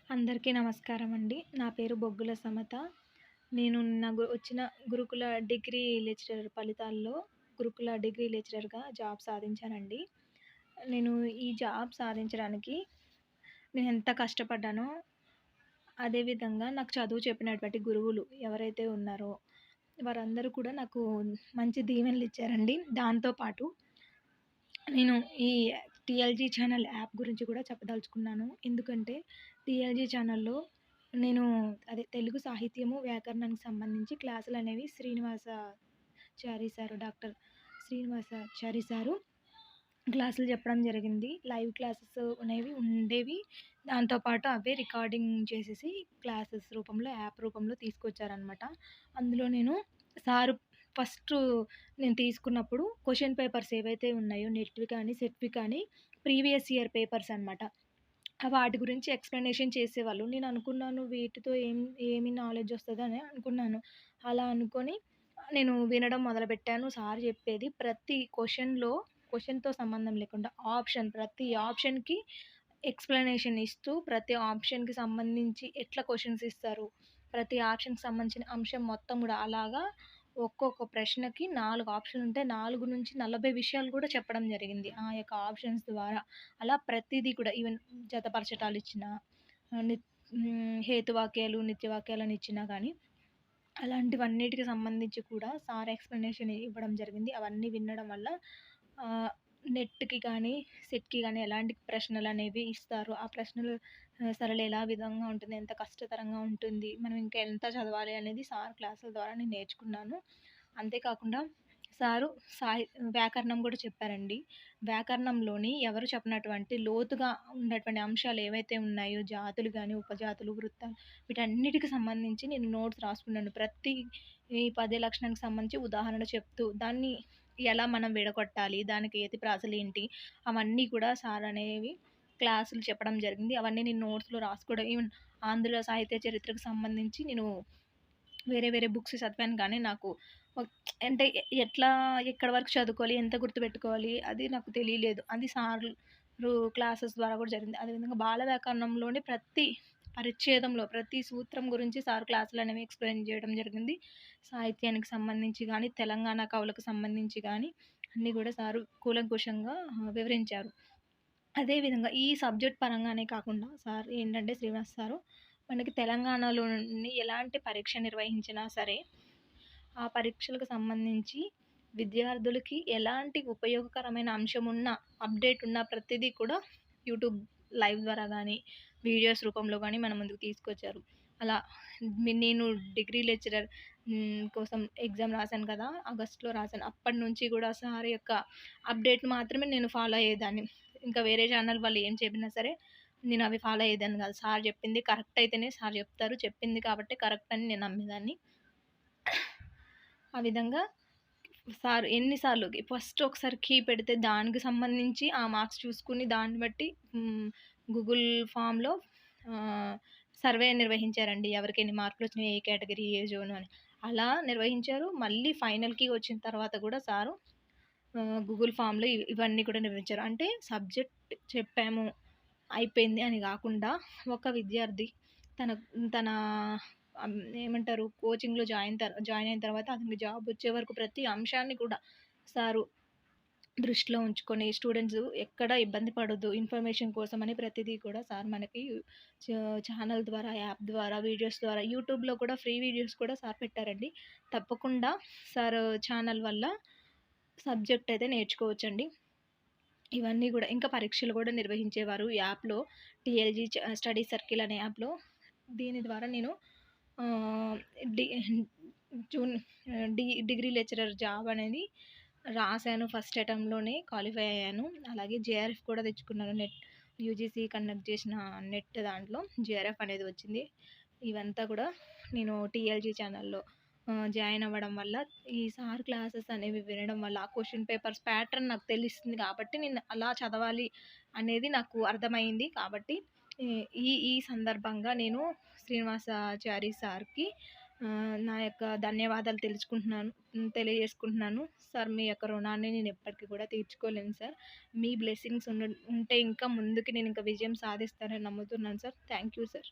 అందరికీ నమస్కారం అండి. నా పేరు బొగ్గుల సమత. నేను నా వచ్చిన గురుకుల డిగ్రీ లెక్చరర్ ఫలితాల్లో గురుకుల డిగ్రీ లెక్చరర్‌గా జాబ్ సాధించానండి. నేను ఈ జాబ్ సాధించడానికి నేనెంత కష్టపడ్డానో, అదే విధంగా నాకు చదువు చెప్పినటువంటి గురువులు ఎవరైతే ఉన్నారో, వారందరూ కూడా నాకు మంచి దీవెనలిచ్చారండి. దాంతో పాటు నేను ఈ టీఎల్‌జీ ఛానల్ యాప్ గురించి కూడా చెప్పదలుచుకున్నాను. ఎందుకంటే టీఎల్‌జీ ఛానల్‌లో నేను తెలుగు సాహిత్యము, వ్యాకరణానికి సంబంధించి క్లాసులనేవి డాక్టర్ శ్రీనివాసాచారి సారు క్లాసులు చెప్పడం జరిగింది. లైవ్ క్లాసెస్ అనేవి ఉండేవి. దాంతో పాటు అవే రికార్డింగ్ చేసేసి క్లాసెస్ రూపంలో, యాప్ రూపంలో తీసుకొచ్చారనమాట. అందులో నేను సారు ఫస్టు నేను తీసుకున్నప్పుడు క్వెషన్ పేపర్స్ ఏవైతే ఉన్నాయో నెట్‌వి కానీ, సెట్‌వి కానీ ప్రీవియస్ ఇయర్ పేపర్స్ అనమాట. వాటి గురించి ఎక్స్‌ప్లనేషన్ చేసేవాళ్ళు. నేను అనుకున్నాను వీటితో ఏమి నాలెడ్జ్ వస్తదని అనుకున్నాను. అలా అనుకోని నేను వినడం మొదలుపెట్టాను. సార్ చెప్పేది ప్రతి క్వెషన్‌తో సంబంధం లేకుండా ప్రతి ఆప్షన్‌కి ఎక్స్‌ప్లనేషన్ ఇస్తూ, ప్రతి ఆప్షన్‌కి సంబంధించి ఎట్లా క్వెషన్స్ ఇస్తారు, ప్రతి ఆప్షన్‌కి సంబంధించిన అంశం మొత్తం గూడా అలాగా ఒక్కొక్క ప్రశ్నకి 4 ఆప్షన్లుంటాయి. 4-40 విషయాలు కూడా చెప్పడం జరిగింది. ఆ యొక్క ఆప్షన్స్ ద్వారా. అలా ప్రతీదీ కూడా ఈవెన్ జతపరచటాలిచ్చినా, హేతువాక్యాలు, నిత్యవాక్యాలని ఇచ్చినా గానీ, అలాంటివన్నిటికి సంబంధించి కూడా సార్ ఎక్స్‌ప్లనేషన్ ఇవ్వడం జరిగింది. అవన్నీ వినడం వల్ల నెట్‌కి గానీ, సెట్‌కి గానీ ఎలాంటి ప్రశ్నలనేవి ఇస్తారు. ఆ ప్రశ్నలు సరళి ఎలా విధంగా ఉంటుంది, ఎంత కష్టతరంగా ఉంటుంది, మనం ఇంకా ఎంత చదవాలి అనేది సార్ క్లాసుల ద్వారా నేను నేర్చుకున్నాను. అంతేకాకుండా సారు వ్యాకరణం గూడా చెప్పారండి. వ్యాకరణంలోని ఎవరు చెప్పనటువంటి లోతుగా ఉన్నటువంటి అంశాలు ఏవైతే ఉన్నాయో జాతులు గానీ, ఉపజాతులు, వృత్తాలు వీటన్నిటికి సంబంధించి నేను నోట్స్ రాసుకున్నాను. ఈ పద్య లక్షణానికి సంబంధించి ఉదాహరణ చెప్తూ, దాన్ని ఎలా మనం విడగొట్టాలి, దానికి ఏతి ప్రాసలేంటి, అవన్నీ కూడా సార్ అనేవి క్లాసులు చెప్పడం జరిగింది. అవన్నీ నేను నోట్స్‌లో రాసుకోవడం ఈవెన్ ఆంధ్ర సాహిత్య చరిత్రకు సంబంధించి నేను వేరే వేరే బుక్స్ చదివాను గానీ, నాకు ఒక్ అంటే ఎట్లా ఎక్కడి వరకు చదువుకోవాలి, ఎంత గుర్తుపెట్టుకోవాలి అది నాకు తెలియలేదు. అది సార్లు క్లాసెస్ ద్వారా కూడా జరిగింది. అదేవిధంగా బాల వ్యాకరణంలోని ప్రతి పరిచ్ఛేదంలో, ప్రతి సూత్రం గురించి సార్ క్లాసులనేవి ఎక్స్‌ప్లెయిన్ జేయడం జరిగింది. సాహిత్యానికి సంబంధించి గానీ, తెలంగాణ కవులకు సంబంధించి గానీ, అన్నీ గూడా సారు కూలంకుషంగా వివరించారు. అదే విధంగా ఈ సబ్జెక్ట్ పరంగానే కాకుండా సార్ ఏంటంటే శ్రీనివాస్ సారు మనకి తెలంగాణలోని ఎలాంటి పరీక్ష నిర్వహించినా సరే, ఆ పరీక్షలకు సంబంధించి విద్యార్థులకి ఎలాంటి ఉపయోగకరమైన అంశమున్నా, అప్డేట్ ఉన్న ప్రతిదీ కూడా యూట్యూబ్ లైవ్ ద్వారా గానీ, వీడియోస్ రూపంలో గానీ మన ముందుకు తీసుకొచ్చారు. అలా నేను డిగ్రీ లెక్చరర్ కోసం ఎగ్జామ్ రాశాను కదా! ఆగస్ట్‌లో రాశాను. అప్పటినుంచి గూడా సార్ యొక్క అప్డేట్ మాత్రమే నేను ఫాలో అయ్యేదాన్ని. ఇంకా వేరే ఛానల్ వాళ్ళు ఏం చెప్పినా సరే, నేనవి ఫాలో అయ్యేదాన్ని గాదు. సార్ చెప్పింది కరెక్ట్ అయితేనే సార్ చెప్తారు. చెప్పింది కాబట్టే కరెక్ట్ అని నేను నమ్మేదాన్ని. ఆ విధంగా సార్ ఎన్ని సార్లు ఫస్ట్ ఒకసారి కీ పెడితే దానికి సంబంధించి ఆ మార్క్స్ చూసుకొని దాన్ని బట్టి గూగుల్ ఫామ్‌లో సర్వే నిర్వహించారండి. ఎవరికి ఎన్ని మార్కులొచ్చినాయి, ఏ కేటగిరీ, ఏ జోన్ అని. అలా నిర్వహించారు. మళ్ళీ ఫైనల్‌కి వచ్చిన తర్వాత గూడా సారు గూగుల్ ఫామ్‌లో ఇవన్నీ కూడా నిర్వహించారు. అంటే సబ్జెక్ట్ చెప్పాము, అయిపోయింది అని గాకుండా ఒక విద్యార్థి తన తన ఏమంటారు కోచింగ్‌లో జాయిన్ అయిన తర్వాత అతనికి జాబ్ వచ్చే వరకు ప్రతి అంశాన్ని కూడా సారు దృష్టిలో ఉంచుకొని స్టూడెంట్స్ ఎక్కడ ఇబ్బంది పడొద్దు ఇన్ఫర్మేషన్ కోసమని ప్రతిదీ కూడా సార్ మనకి ఛానల్ ద్వారా, యాప్ ద్వారా, వీడియోస్ ద్వారా యూట్యూబ్‌లో కూడా ఫ్రీ వీడియోస్ కూడా సార్ పెట్టారండి. తప్పకుండా సార్ ఛానల్ వల్ల సబ్జెక్ట్ అయితే నేర్చుకోవచ్చండి. ఇవన్నీ గూడా ఇంకా పరీక్షలు గూడా నిర్వహించేవారు యాప్‌లో. టీఎల్‌జీ స్టడీ సర్కిల్ అనే యాప్‌లో. దీని ద్వారా నేను ఆహ్, డి జూన్ డిగ్రీ లెక్చరర్ జాబ్ అనేది రాసాను. ఫస్ట్ అటెంప్ట్‌లోనే క్వాలిఫై అయ్యాను. అలాగే జేఆర్ఎఫ్ కూడా తెచ్చుకున్నాను. యూజీసీ కండక్ట్ చేసిన నెట్ దాంట్లో జేఆర్ఎఫ్ అనేది వచ్చింది. ఇవంతా కూడా నేను టీఎల్‌జీ ఛానల్‌లో జాయిన్ అవ్వడం వల్ల, ఈ సార్ క్లాసెస్ అనేవి వినడం వల్ల, ఆ క్వెషన్ పేపర్స్ ప్యాటర్న్ నాకు తెలుస్తుంది కాబట్టి, నేను అలా చదవాలి అనేది నాకు అర్థమైంది. కాబట్టి ఈ ఈ సందర్భంగా నేను శ్రీనివాసాచారి సార్‌కి నా యొక్క ధన్యవాదాలు తెలియజేసుకుంటున్నాను. సార్ మీ యొక్క రుణాన్ని నేను ఎప్పటికి కూడా తీర్చుకోలేను సార్. మీ బ్లెస్సింగ్స్ ఉంటే ఇంకా ముందుకి నేను ఇంకా విజయం సాధిస్తానని నమ్ముతున్నాను సార్. Thank you sir.